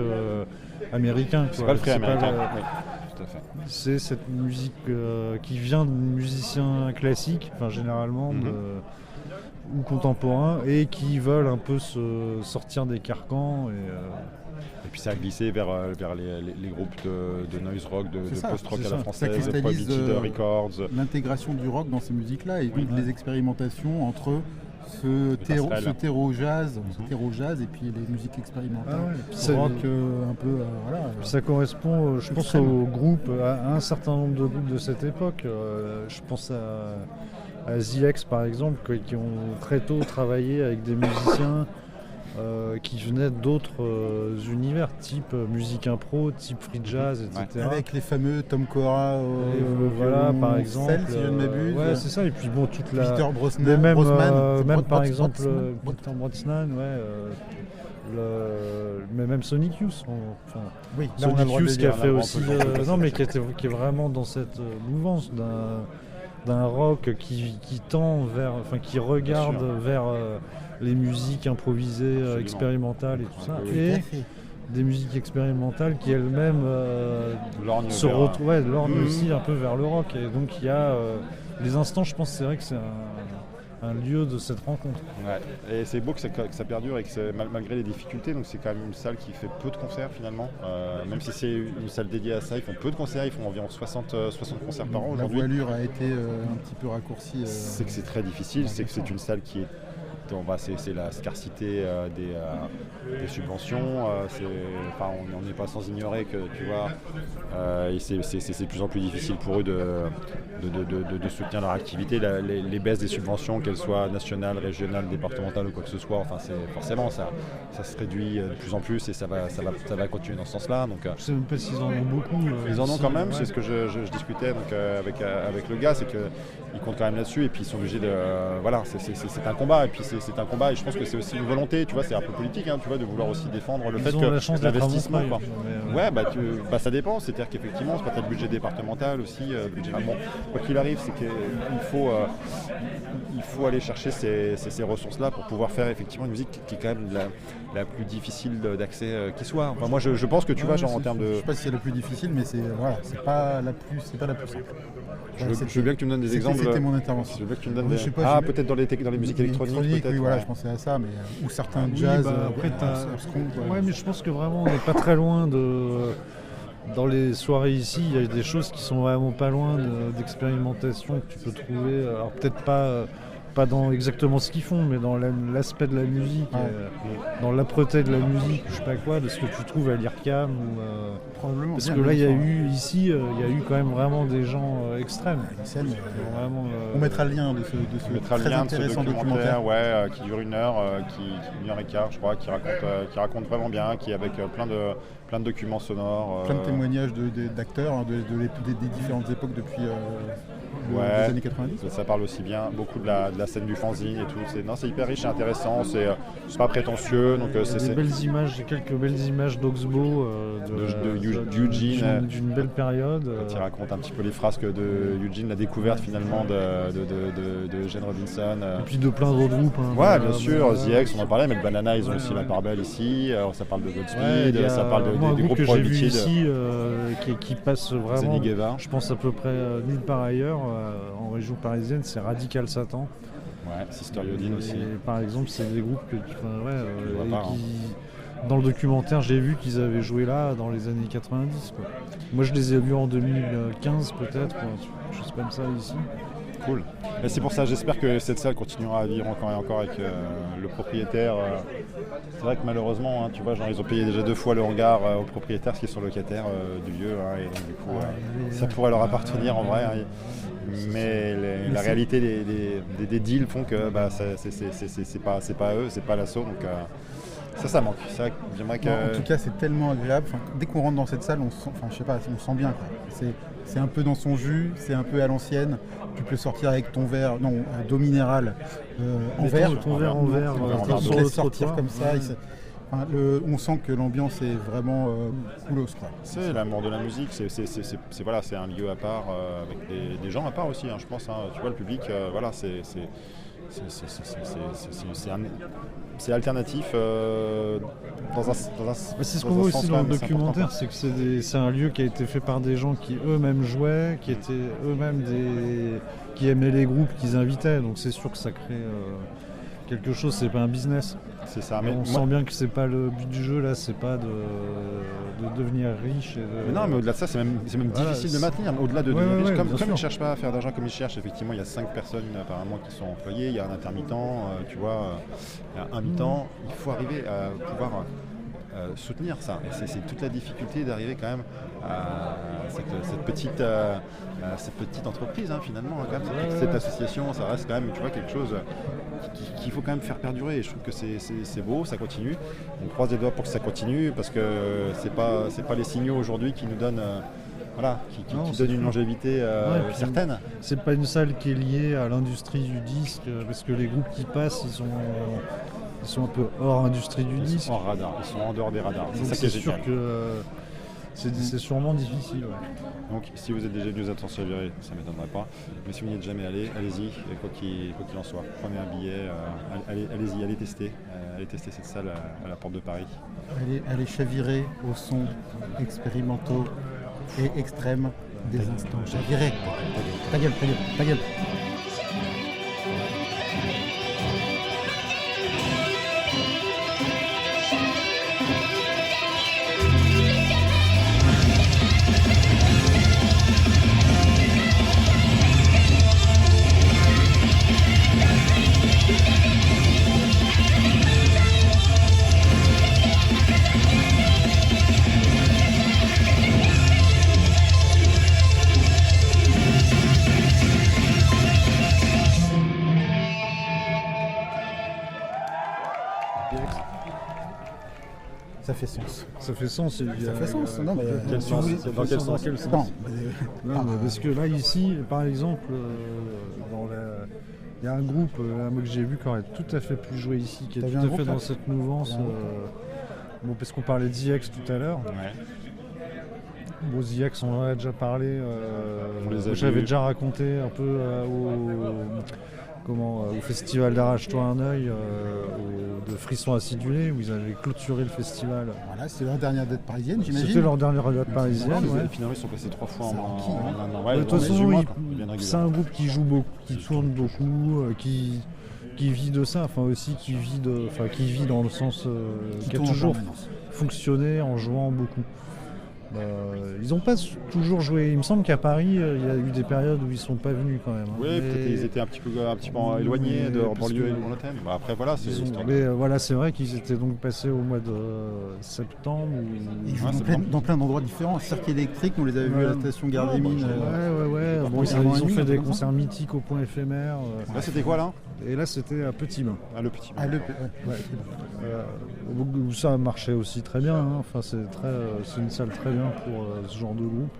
américain. C'est pas le free américain. Tout à fait. C'est cette musique qui vient de musiciens classiques, généralement, ou contemporains, et qui veulent un peu se sortir des carcans. Et puis ça a glissé vers les groupes de noise rock, de post-rock à la française, de Prohibited Records. L'intégration du rock dans ces musiques-là, et donc les expérimentations entre ce terreau jazz et puis les musiques expérimentales. Rock un peu Ça correspond, je pense, aux groupes, à un certain nombre de groupes de cette époque. Je pense à ZX par exemple, qui ont très tôt travaillé avec des musiciens qui venaient d'autres univers, type musique impro, type free jazz, etc. Avec les fameux Tom Cora, par exemple. Si je ne m'abuse. C'est ça. Et puis toute Peter Brosnan, même par exemple Peter Brosnan, mais même Sonic Youth. Sonic Youth qui a fait aussi, qui est vraiment dans cette mouvance d'un rock qui tend vers, qui regarde vers les musiques improvisées, expérimentales et tout ça, et des musiques expérimentales qui elles-mêmes se lorgnent aussi un peu vers le rock. Et donc il y a les Instants, je pense, c'est vrai que c'est un lieu de cette rencontre. Et c'est beau que ça perdure et que malgré les difficultés, donc c'est quand même une salle qui fait peu de concerts finalement, même si c'est une salle dédiée à ça, ils font peu de concerts, ils font environ 60 concerts par an aujourd'hui. La voilure a été un petit peu raccourcie. C'est que c'est très difficile, c'est que c'est une salle qui est c'est la scarcité des subventions. On n'est pas sans ignorer que tu vois, c'est de plus en plus difficile pour eux de soutenir leur activité. Les baisses des subventions, qu'elles soient nationales, régionales, départementales ou quoi que ce soit, forcément ça se réduit de plus en plus et ça va continuer dans ce sens-là. Donc, je sais même pas s'ils en ont beaucoup. Ils en ont quand même, c'est ce que je discutais donc, avec le gars, c'est qu'ils comptent quand même là-dessus et puis ils sont obligés de. C'est un combat et puis c'est un combat et je pense que c'est aussi une volonté, tu vois, c'est un peu politique, hein, tu vois, de vouloir aussi défendre le fait que l'investissement, ça dépend, c'est-à-dire qu'effectivement, c'est pas le budget départemental aussi, bon, quoi qu'il arrive, c'est qu'il faut aller chercher ces ressources-là pour pouvoir faire effectivement une musique qui est quand même la plus difficile d'accès qui soit. Enfin, moi, je pense que tu vois, genre en termes de... Je sais pas si c'est la plus difficile, mais c'est pas la plus simple. Je veux bien que tu me donnes des exemples. C'était mon intervention. Je veux bien que tu me donnes peut-être dans les musiques électroniques. Oui, voilà, je pensais à ça, mais ou certains jazz. Après, mais je pense que vraiment, on n'est pas très loin de... Dans les soirées ici, il y a des choses qui sont vraiment pas loin d'expérimentation que tu peux trouver. Alors peut-être pas dans exactement ce qu'ils font, mais dans l'aspect de la musique, dans l'âpreté de la musique, je sais pas quoi, de ce que tu trouves à l'IRCAM. Probablement. Parce que là, il y a eu quand même vraiment des gens extrêmes. On mettra le lien de ce très intéressant documentaire. Qui dure 1 heure, qui 1h15, je crois, qui raconte vraiment bien, qui est avec plein de documents sonores. Plein de témoignages d'acteurs des différentes époques depuis les années 90. Ça parle aussi bien, beaucoup de la scène du fanzine et tout. C'est hyper riche et intéressant, c'est pas prétentieux. Donc, quelques belles images d'Oxbow, de Eugene. D'une belle période. Quand il raconte un petit peu les frasques de Eugene, la découverte finalement de Gene Robinson. Et puis de plein d'autres groupes. Bien sûr, The X, on en parlait, mais le Banana, ils ont aussi la part belle ici. Ça parle de Godspeed, ça parle des groupes que j'ai vu ici qui passe vraiment, je pense à peu près nulle part ailleurs en région parisienne, c'est Radical Satan. Ouais, Sister Yodine aussi. Par exemple, c'est des groupes dans le documentaire, j'ai vu qu'ils avaient joué là dans les années 90. Quoi. Moi, je les ai vus en 2015 peut-être, je sais pas comme ça ici. Cool. Et c'est pour ça, j'espère que cette salle continuera à vivre encore et encore avec le propriétaire. C'est vrai que malheureusement, tu vois, ils ont payé déjà 2 fois le hangar au propriétaire, ce qui est son locataire du lieu, et donc du coup, ça pourrait leur appartenir en vrai. Mais la réalité des deals font que c'est pas eux, c'est pas l'assaut, donc ça manque. J'aimerais que... En tout cas, c'est tellement agréable. Dès qu'on rentre dans cette salle, on sent bien. Quoi. C'est un peu dans son jus, c'est un peu à l'ancienne. Tu peux sortir avec ton verre, d'eau minérale en verre. Ton verre en verre, tu laisses sortir comme ça. On sent que l'ambiance est vraiment coolos. C'est l'amour de la musique, c'est un lieu à part, avec des gens à part aussi, je pense. Tu vois, le public, c'est alternatif c'est ce qu'on voit aussi dans le documentaire, c'est que c'est un lieu qui a été fait par des gens qui eux-mêmes jouaient, qui étaient eux-mêmes qui aimaient les groupes qu'ils invitaient, donc c'est sûr que ça crée quelque chose, c'est pas un business. C'est ça. Mais on sent bien que c'est pas le but du jeu là, c'est pas de devenir riche. Mais au-delà de ça, c'est même difficile de maintenir. Au-delà de devenir riche, comme ils ne cherchent pas à faire d'argent comme ils cherchent, effectivement, il y a 5 personnes apparemment qui sont employées, il y a un intermittent, tu vois, il y a un mi-temps. Il faut arriver à pouvoir soutenir ça. Et c'est toute la difficulté d'arriver quand même à cette petite entreprise, finalement, quand même, cette association, ça reste quand même, tu vois, quelque chose qu'il faut quand même faire perdurer. Et je trouve que c'est beau, ça continue. On croise les doigts pour que ça continue, parce que c'est pas les signaux aujourd'hui qui nous donnent qui donne une longévité certaine. C'est pas une salle qui est liée à l'industrie du disque, parce que les groupes qui passent, ils sont un peu hors industrie du disque. Ils sont en dehors des radars. C'est sûr que c'est sûrement difficile. Donc si vous êtes déjà venu aux Attentions Virées, ça ne m'étonnerait pas. Mais si vous n'y êtes jamais allé, allez-y, quoi qu'il en soit. Prenez un billet, allez-y, allez tester cette salle à la porte de Paris. Allez chavirer au son expérimentaux et extrêmes des instants. Chavirer. Ta gueule. Ça fait sens. Ça fait sens. Non, mais quel sens ? Dans quel sens ? Non, parce que là, ici, par exemple, Il y a un groupe moi, que j'ai vu qui aurait tout à fait pu jouer ici, qui est tout à fait dans cette mouvance. Bon, parce qu'on parlait de The X tout à l'heure. Ouais. Bon, The X, on en a déjà parlé. J'avais déjà raconté un peu au festival d'Arrache-toi un œil de Frisson Acidulé, où ils avaient clôturé le festival. Voilà, c'était leur dernière date parisienne, j'imagine. C'était leur dernière date parisienne. Ouais. Finalement, ils sont passés 3 fois en un an. De toute façon, c'est un groupe qui joue beaucoup, qui tourne beaucoup, qui vit de ça, enfin aussi qui vit dans le sens qui a toujours fonctionné en jouant beaucoup. Ils n'ont pas toujours joué. Il me semble qu'à Paris, il y a eu des périodes où ils ne sont pas venus quand même. Oui, peut-être qu'ils étaient un petit peu éloignés de leur banlieue et de Lointaine. Après, voilà, c'est voilà, c'est vrai qu'ils étaient donc passés au mois de septembre. Ils jouent dans plein d'endroits différents. Cirque électrique, on les avait vus à la station Gare des Mines. Bon, ils ont fait des concerts mythiques au point éphémère. Là, c'était quoi là ? Et là, c'était à Petit Bain. Le Petit Bain. Où ça marchait aussi très bien. Hein. Enfin, c'est une salle très bien pour ce genre de groupe.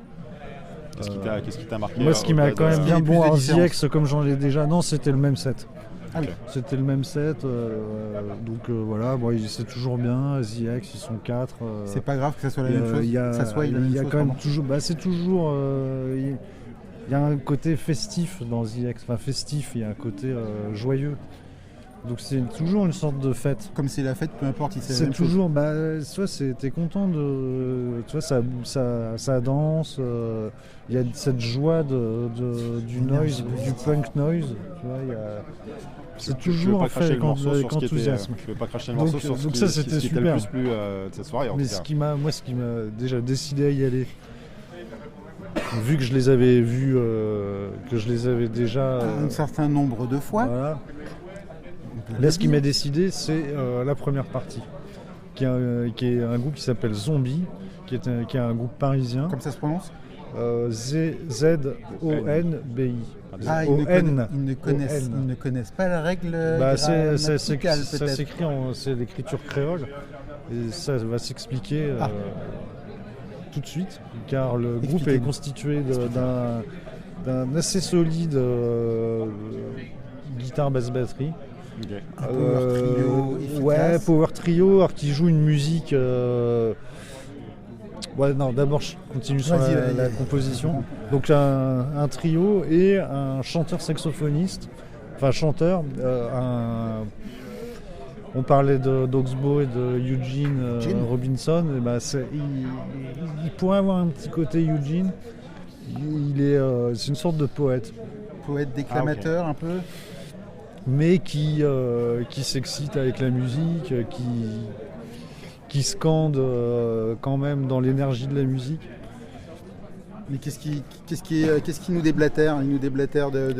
Qu'est-ce qui t'a marqué ? Moi, ce qui m'a quand même bien bon à The X, comme j'en ai déjà. Non, c'était le même set. Okay. C'était le même set. Donc voilà, c'est toujours bien. The X, ils sont 4. C'est pas grave que ça soit la même chose. Il y a quand même toujours. C'est toujours. Il y a un côté festif dans The X. Enfin, festif, il y a un côté joyeux. Donc c'est toujours une sorte de fête. Comme c'est la fête, peu importe si c'est la même toujours, t'es content de... Tu vois, ça danse, il y a cette joie du noise, du punk noise. Tu vois, c'est toujours fait avec enthousiasme. Je ne veux pas cracher le morceau sur ce ça, c'était qui t'a le plus plu de cette soirée. Mais ce qui m'a déjà décidé à y aller, vu que je les avais vus, que je les avais déjà... un certain nombre de fois. Voilà. Là, ce qui m'a décidé, c'est la première partie, qui est un groupe qui s'appelle Zombie, qui est un groupe parisien. Comme ça se prononce ? Z-O-N-B-I. Ah, ils ne connaissent pas la règle ça s'écrit c'est l'écriture créole, et ça va s'expliquer tout de suite, car le groupe est constitué d'un assez solide guitare, basse, batterie. Okay. Un power trio efficace. Power trio, alors qui joue une musique. D'abord je continue sur la composition. Donc un trio et un chanteur saxophoniste. Enfin chanteur. On parlait d'Oxbow et de Eugene Robinson. Et il pourrait avoir un petit côté Eugene. C'est une sorte de poète. Poète déclamateur un peu. Mais qui s'excite avec la musique, qui scande quand même dans l'énergie de la musique. Mais qu'est-ce qui nous déblatère ? Il nous déblatère de...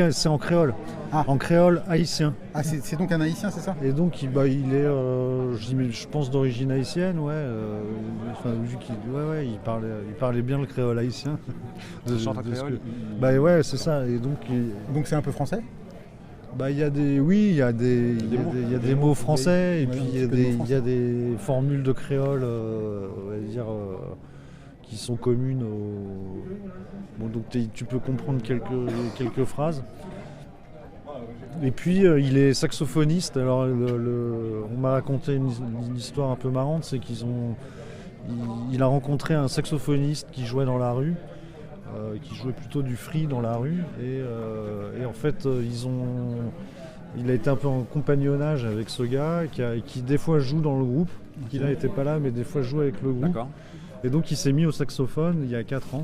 c'est en créole, en créole haïtien. Ah, c'est donc un haïtien, c'est ça ? Et donc il est, je pense, d'origine haïtienne, vu qu'il il parlait bien le créole haïtien. Il chante en créole ? C'est ça. Et donc c'est un peu français ? Il y a des mots français, et puis il y a des formules de créole, on va dire, qui sont communes donc tu peux comprendre quelques phrases. Et puis il est saxophoniste. Alors on m'a raconté une histoire un peu marrante, c'est il a rencontré un saxophoniste qui jouait dans la rue. Qui jouait plutôt du free dans la rue, et en fait il a été un peu en compagnonnage avec ce gars qui des fois joue dans le groupe, qui là n'était pas là mais des fois joue avec le groupe. D'accord. Et donc il s'est mis au saxophone il y a 4 ans.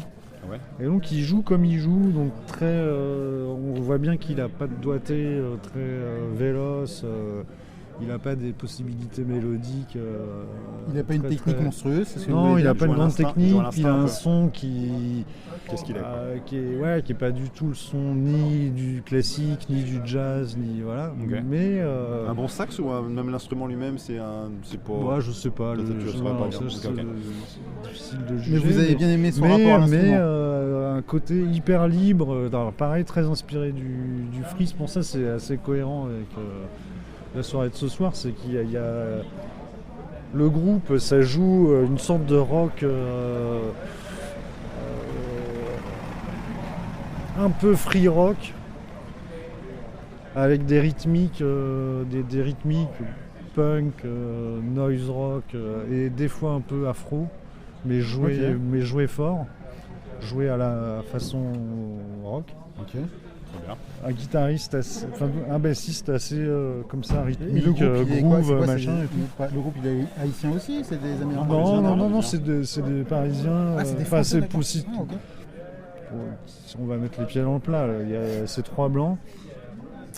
Ouais. Et donc il joue comme il joue, donc très on voit bien qu'il n'a pas de doigté très véloce. Il n'a pas des possibilités mélodiques. Il n'a pas une technique monstrueuse. Non, il n'a pas une grande technique. Il a un son qui est pas du tout le son ni du classique, ni du jazz, ni voilà. Okay. Mais un bon sax ou même l'instrument lui-même, c'est pas. Je sais pas. C'est difficile de juger. Mais vous avez bien aimé son rapport à l'instrument. Mais un côté hyper libre. Pareil, très inspiré du free. Pour ça, c'est assez cohérent avec. La soirée de ce soir, c'est qu'il y a le groupe, ça joue une sorte de rock un peu free rock, avec des rythmiques, des rythmiques punk, noise rock et des fois un peu afro, mais joué fort, joué à la façon rock. Ok. Un guitariste, un bassiste assez comme ça, rythmique, groove, machin. Le groupe il est haïtien aussi, c'est des Américains? Non, c'est des Parisiens. C'est des Français, d'accord. On va mettre les pieds dans le plat. Il y a ces 3 blancs.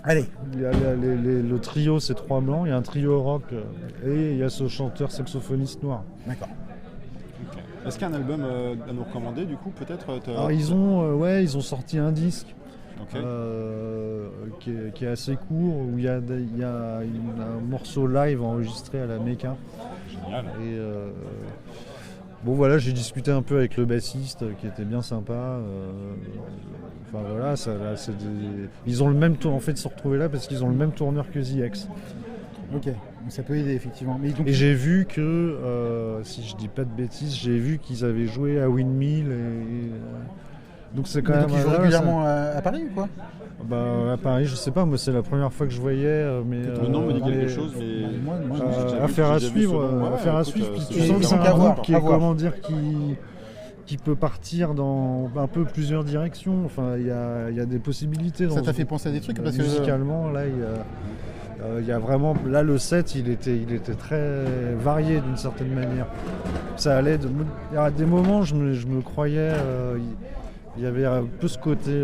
Allez. Il y a le trio, c'est 3 blancs. Il y a un trio rock et il y a ce chanteur saxophoniste noir. D'accord. Okay. Est-ce qu'il y a un album à nous recommander du coup peut-être? Alors ils ont sorti un disque. Okay. Qui est assez court, où il y a un morceau live enregistré à la Mecca. Génial. Et bon voilà, j'ai discuté un peu avec le bassiste qui était bien sympa. Enfin voilà, ils ont le même tour. En fait, ils se sont retrouvés là parce qu'ils ont le même tourneur que The X. Ok, donc ça peut aider effectivement. Mais donc... Et j'ai vu que, si je dis pas de bêtises, j'ai vu qu'ils avaient joué à Windmill donc c'est quand même. Ils jouent régulièrement à Paris ou quoi? À Paris, je sais pas, moi c'est la première fois que je voyais. Mais le nom me dit quelque chose, mais affaire à suivre. Puis tu sens que c'est un groupe qui est, comment dire, qui peut partir dans un peu plusieurs directions. Enfin, il y a des possibilités. Ça t'a fait penser à des trucs parce que musicalement, là, il y a vraiment. Là, le set, il était très varié d'une certaine manière. Ça allait. À des moments, je me croyais. Il y avait un peu ce côté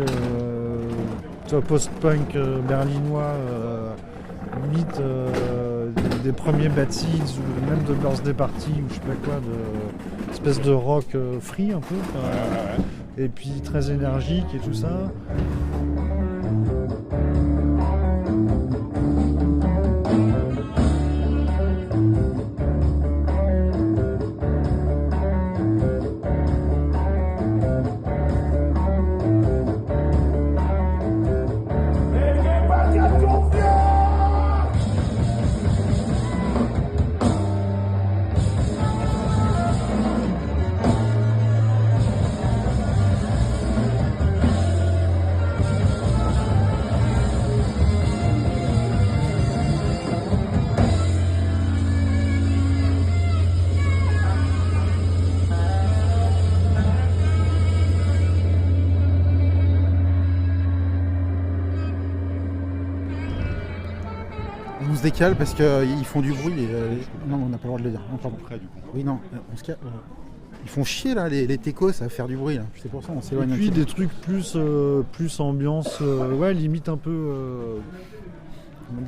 post-punk berlinois, limite des premiers Bad Seeds ou même de Birthday Party ou je sais pas quoi, espèce de rock free un peu, et puis très énergique et tout ça. On se décale parce qu'ils font du bruit. Non, on n'a pas le droit de le dire. Non, pardon. Près, du coup. Oui, non, on se calme. Ils font chier là, les techos, à faire du bruit là. C'est pour ça on s'éloigne. Et puis des trucs plus ambiance, limite un peu,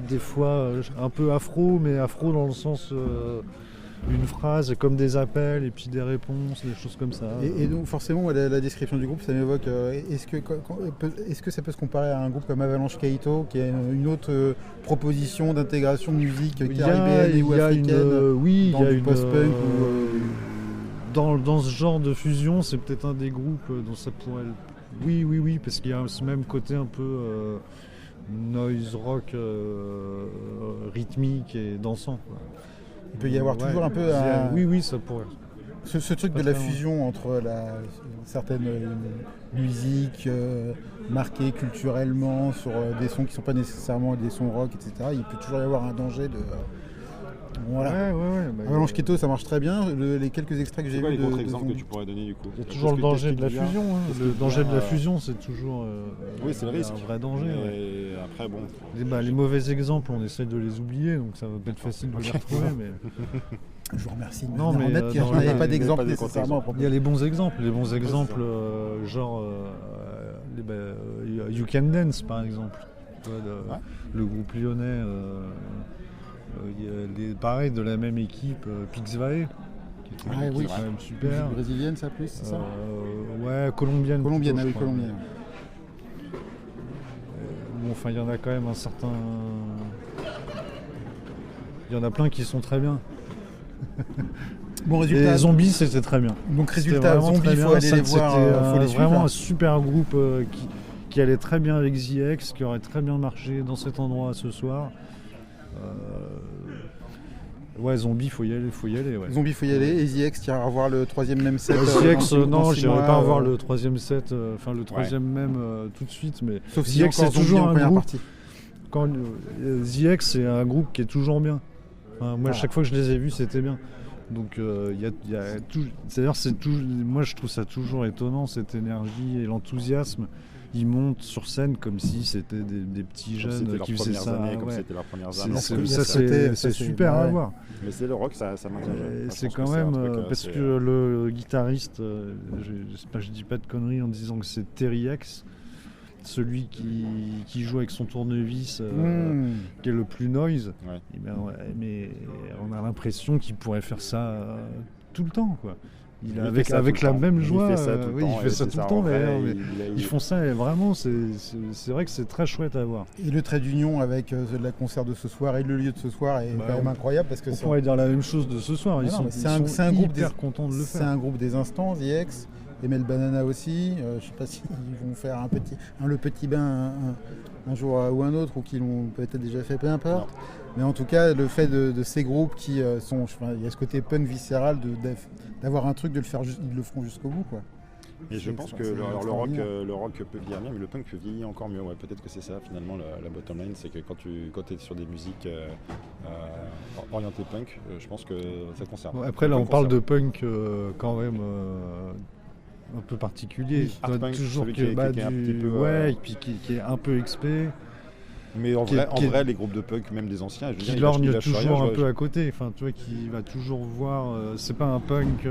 des fois un peu afro, mais afro dans le sens une phrase comme des appels et puis des réponses, des choses comme ça. Et donc forcément la description du groupe ça m'évoque, est-ce que ça peut se comparer à un groupe comme Avalanche Kaito qui a une autre proposition d'intégration de musique caribéenne ou africaine dans du post-punk dans ce genre de fusion, c'est peut-être un des groupes dont ça pourrait... Oui, parce qu'il y a ce même côté un peu noise rock rythmique et dansant, quoi. Il peut y avoir toujours un peu... Oui, ça pourrait. Ce truc de la fusion entre certaines musiques marquées culturellement sur des sons qui ne sont pas nécessairement des sons rock, etc. Il peut toujours y avoir un danger de... Voilà. Avalanche Kaito, ça marche très bien. Les quelques extraits que j'ai vus... C'est quoi les contre-exemples que tu pourrais donner du coup? Il y a toujours le danger de la fusion. Le danger de la fusion, c'est toujours c'est le risque. Un vrai danger. Et après, bon... Les mauvais exemples, on essaie de les oublier, donc ça va pas être facile de les retrouver. Mais... Je vous remercie. Non, mais je n'avais pas d'exemple nécessairement. Il y a les bons exemples. Genre You Can Dance, par exemple. Le groupe lyonnais... pareil, de la même équipe, Pixvae, qui est quand même super. Brésilienne, ça plus, c'est ça? Colombienne. Colombienne. Enfin, il y en a quand même un certain... Il y en a plein qui sont très bien. Bon résultat. Les Zombies, c'était très bien. Donc résultat, Zombies, il faut aller les voir, faut les suivre. Vraiment un super groupe qui allait très bien avec The X, qui aurait très bien marché dans cet endroit ce soir. Zombie, faut y aller. Zombie, faut y aller. Et The X, tu iras revoir le troisième même set. The X, non, j'irai pas revoir le troisième set, le troisième même tout de suite. Mais sauf si The X, c'est toujours un groupe. The X, c'est un groupe qui est toujours bien. Enfin, moi, chaque fois que je les ai vus, c'était bien. Donc, moi, je trouve ça toujours étonnant, cette énergie et l'enthousiasme. Ils montent sur scène comme si c'était des petits jeunes qui faisaient ça. Comme c'était leurs premières années. C'est super à voir. Mais c'est le rock, ça m'intéresse. C'est quand même parce que le guitariste, j'espère que je dis pas de conneries en disant que c'est Terry X, celui qui joue avec son tournevis, qui est le plus noise. Mais on a l'impression qu'il pourrait faire ça tout le temps, quoi. Avec la même joie, il fait ça tout le temps. Ils font ça et vraiment, c'est vrai que c'est très chouette à voir. Et le trait d'union avec la concert de ce soir et le lieu de ce soir est quand même incroyable parce que on pourrait dire la même chose de ce soir. Ils sont hyper contents de le faire. C'est un groupe des instants, The X, et Melt Banana aussi. Je sais pas s'ils vont faire le petit bain un jour ou un autre ou qu'ils l'ont peut-être déjà fait, peu importe. Non. Mais en tout cas, le fait de ces groupes qui sont, il y a ce côté punk viscéral d'avoir un truc, ils le feront jusqu'au bout, quoi. Et je pense que le rock peut vieillir bien, mais le punk peut vieillir encore mieux. Ouais, peut-être que c'est ça finalement la bottom line, c'est que quand tu es sur des musiques orientées punk, je pense que ça conserve. Bon, après là, on parle de punk quand même un peu particulier. Art punk, toujours qui est un peu XP. Mais en vrai, les groupes de punk, même des anciens, qui lorgnent toujours un peu à côté. Enfin, tu vois, qui va toujours voir. C'est pas un punk,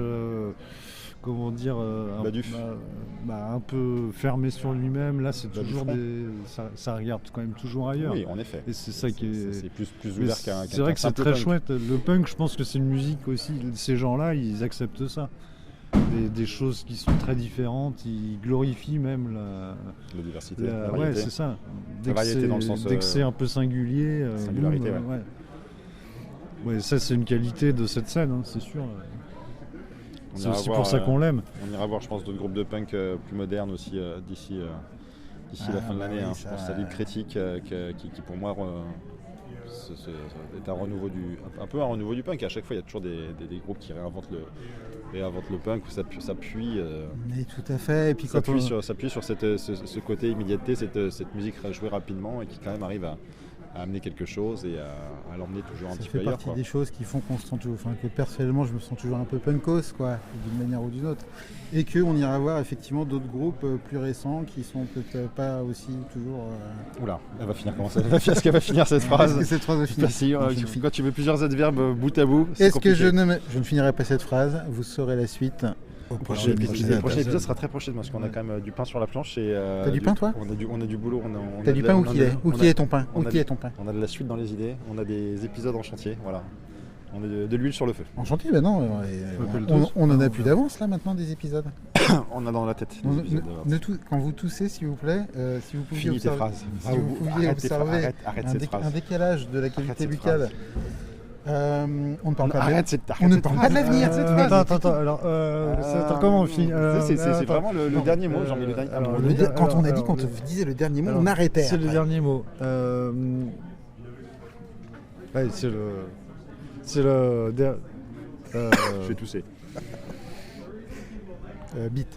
comment dire, un peu fermé sur lui-même. Là, c'est toujours ça regarde quand même toujours ailleurs. Oui, en effet. Et c'est ça qui est. C'est plus ouvert qu'un. C'est vrai que c'est très chouette. Le punk, je pense que c'est une musique aussi. Ces gens-là, ils acceptent ça. Des choses qui sont très différentes, ils glorifient même la diversité. Ouais, c'est ça. La variété dans le sens. Dès que c'est un peu singulier. Singularité, ouais, ça c'est une qualité de cette scène, hein, c'est sûr. C'est aussi pour ça qu'on l'aime. On ira voir, je pense, d'autres groupes de punk plus modernes aussi d'ici la fin de l'année. Je pense à Libre Critique qui pour moi est un renouveau un renouveau du punk. À chaque fois, il y a toujours des groupes qui réinventent le punk où ça appuie. Mais tout à fait. Et puis ça appuie sur ce côté immédiateté, cette musique jouée rapidement et qui quand même arrive à amener quelque chose et à l'emmener toujours un petit peu ailleurs. Ça fait partie des choses qui font qu'on se sent toujours, que personnellement je me sens toujours un peu punkos, quoi, d'une manière ou d'une autre. Et qu'on ira voir effectivement d'autres groupes plus récents qui sont peut-être pas aussi toujours. Oula, elle va finir comment ça Est-ce qu'elle va finir cette phrase? Est-ce que cette phrase va finir? Quand tu mets plusieurs adverbes bout à bout, est-ce que je ne finirai pas cette phrase? Vous saurez la suite. Le prochain épisode sera très prochainement parce qu'on a quand même du pain sur la planche. T'as du pain, toi? On a du boulot. T'as du pain? Où qui est ton pain? Où qui est ton pain? On a de la suite dans les idées. On a des épisodes en chantier. Voilà. On a de l'huile sur le feu. En chantier? Ben non. On en a plus d'avance là maintenant des épisodes. On a dans la tête. Quand vous toussez, s'il vous plaît, si vous pouviez observer, observer un décalage de la qualité buccale. On ne parle pas de l'avenir. Attends, alors, comment on finit? C'est vraiment le dernier mot. Quand on a dit qu'on te disait le dernier mot, on arrêtait. C'est le dernier mot. C'est le. Je vais tousser. Beat.